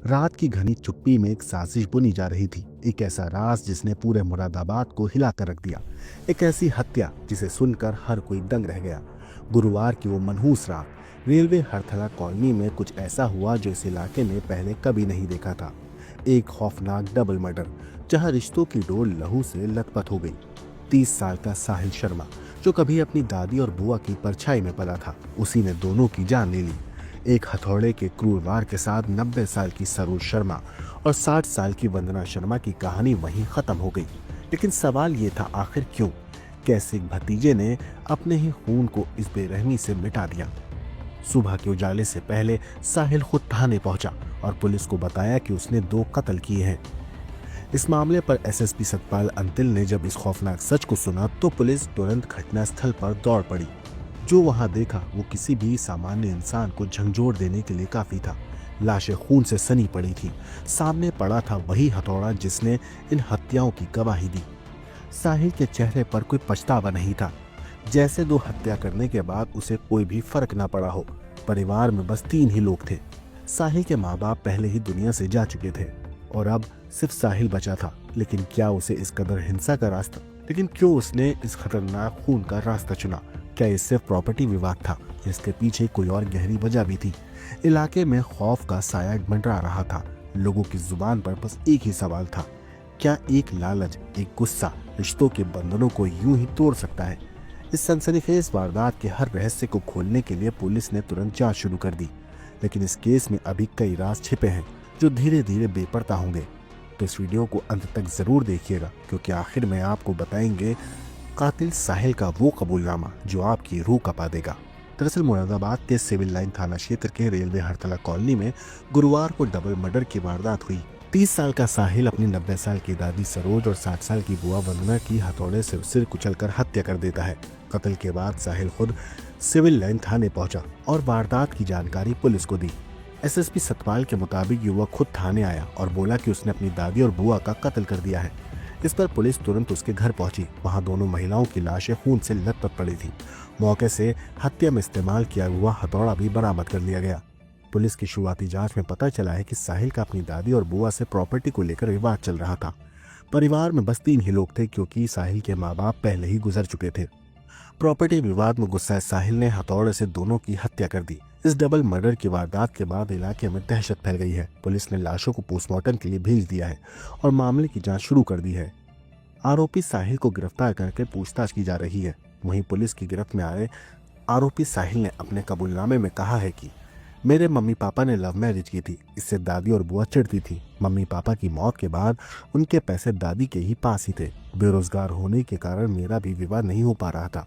रात की घनी चुप्पी में एक साजिश बुनी जा रही थी। एक ऐसा राज जिसने पूरे मुरादाबाद को हिला कर रख दिया। एक ऐसी हत्या जिसे सुनकर हर कोई दंग रह गया। गुरुवार की वो मनहूस रात रेलवे हरथला कॉलोनी में कुछ ऐसा हुआ जो इस इलाके ने पहले कभी नहीं देखा था। एक खौफनाक डबल मर्डर जहां रिश्तों की डोर लहू से लथपथ हो गई। 30 साल का साहिल शर्मा, जो कभी अपनी दादी और बुआ की परछाई में पला था, उसी ने दोनों की जान ले ली। एक हथौड़े के क्रूर वार के साथ 90 साल की सरोज शर्मा और 60 साल की वंदना शर्मा की कहानी वहीं खत्म हो गई। लेकिन सवाल ये था, आखिर क्यों? कैसे एक भतीजे ने अपने ही खून को इस बेरहमी से मिटा दिया? सुबह के उजाले से पहले साहिल खुद थाने पहुंचा और पुलिस को बताया कि उसने 2 कत्ल किए हैं। इस मामले पर एसएसपी सतपाल अंतिल ने जब इस खौफनाक सच को सुना तो पुलिस तुरंत घटनास्थल पर दौड़ पड़ी। जो वहां देखा वो किसी भी सामान्य इंसान को झंझोर देने के लिए काफी था। लाशें खून से सनी पड़ी थी। सामने पड़ा था वही हथौड़ा जिसने इन हत्याओं की गवाही दी। साहिल के चेहरे पर कोई पछतावा नहीं था, जैसे 2 हत्या करने के बाद उसे कोई भी फर्क ना पड़ा हो। परिवार में बस 3 ही लोग थे। साहिल के माँ बाप पहले ही दुनिया से जा चुके थे और अब सिर्फ साहिल बचा था। लेकिन क्या उसे इस कदर हिंसा का रास्ता लेकिन क्यों उसने इस खतरनाक खून का रास्ता चुना? क्या ये सिर्फ प्रॉपर्टी विवाद था? इसके पीछे कोई और गहरी वजह भी थी? इलाके में खौफ का साया मंडरा रहा था। लोगों की जुबान पर बस एक ही सवाल था, क्या एक लालच, एक गुस्सा रिश्तों के बंधनों को यूं ही तोड़ सकता है? इस सनसनीखेज वारदात के हर रहस्य को खोलने के लिए पुलिस ने तुरंत जांच शुरू कर दी। लेकिन इस केस में अभी कई राज छिपे हैं जो धीरे धीरे बेपरता होंगे। तो इस वीडियो को अंत तक जरूर देखिएगा, क्योंकि आखिर में आपको बताएंगे कातिल साहिल का वो कबूलनामा जो आपकी रूह कपा देगा। दरअसल मुरादाबाद के सिविल लाइन थाना क्षेत्र के रेलवे हरतला कॉलोनी में गुरुवार को डबल मर्डर की वारदात हुई। 30 साल का साहिल अपनी 90 साल की दादी सरोज और 60 साल की बुआ वंदना की हथौड़े से सिर कुचलकर हत्या कर देता है। कत्ल के बाद साहिल खुद सिविल लाइन थाने पहुंचा और वारदात की जानकारी पुलिस को दी। एसएसपी सतपाल के मुताबिक युवक खुद थाने आया और बोला कि उसने अपनी दादी और बुआ का कत्ल कर दिया है। इस पर पुलिस तुरंत उसके घर पहुंची। वहां दोनों महिलाओं की लाशें खून से लथपथ पड़ी थी। मौके से हत्या में इस्तेमाल किया हुआ हथौड़ा भी बरामद कर लिया गया। पुलिस की शुरुआती जांच में पता चला है कि साहिल का अपनी दादी और बुआ से प्रॉपर्टी को लेकर विवाद चल रहा था। परिवार में बस 3 ही लोग थे, क्योंकि साहिल के माँ बाप पहले ही गुजर चुके थे। प्रॉपर्टी विवाद में गुस्साए साहिल ने हथौड़े से दोनों की हत्या कर दी। इस डबल मर्डर की वारदात के बाद इलाके में दहशत फैल गई है। पुलिस ने लाशों को पोस्टमार्टम के लिए भेज दिया है और मामले की जांच शुरू कर दी है। आरोपी साहिल को गिरफ्तार करके पूछताछ की जा रही है। वहीं पुलिस की गिरफ्त में आए आरोपी साहिल ने अपने कबूलनामे में कहा है कि मेरे मम्मी पापा ने लव मैरिज की थी। इससे दादी और बुआ चिढ़ती थी। मम्मी पापा की मौत के बाद उनके पैसे दादी के ही पास ही थे। बेरोजगार होने के कारण मेरा भी विवाह नहीं हो पा रहा था।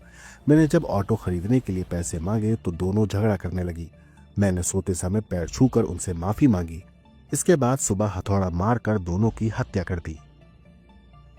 मैंने जब ऑटो खरीदने के लिए पैसे मांगे तो दोनों झगड़ा करने लगी। मैंने सोते समय पैर छूकर उनसे माफी मांगी। इसके बाद सुबह हथौड़ा मारकर दोनों की हत्या कर दी।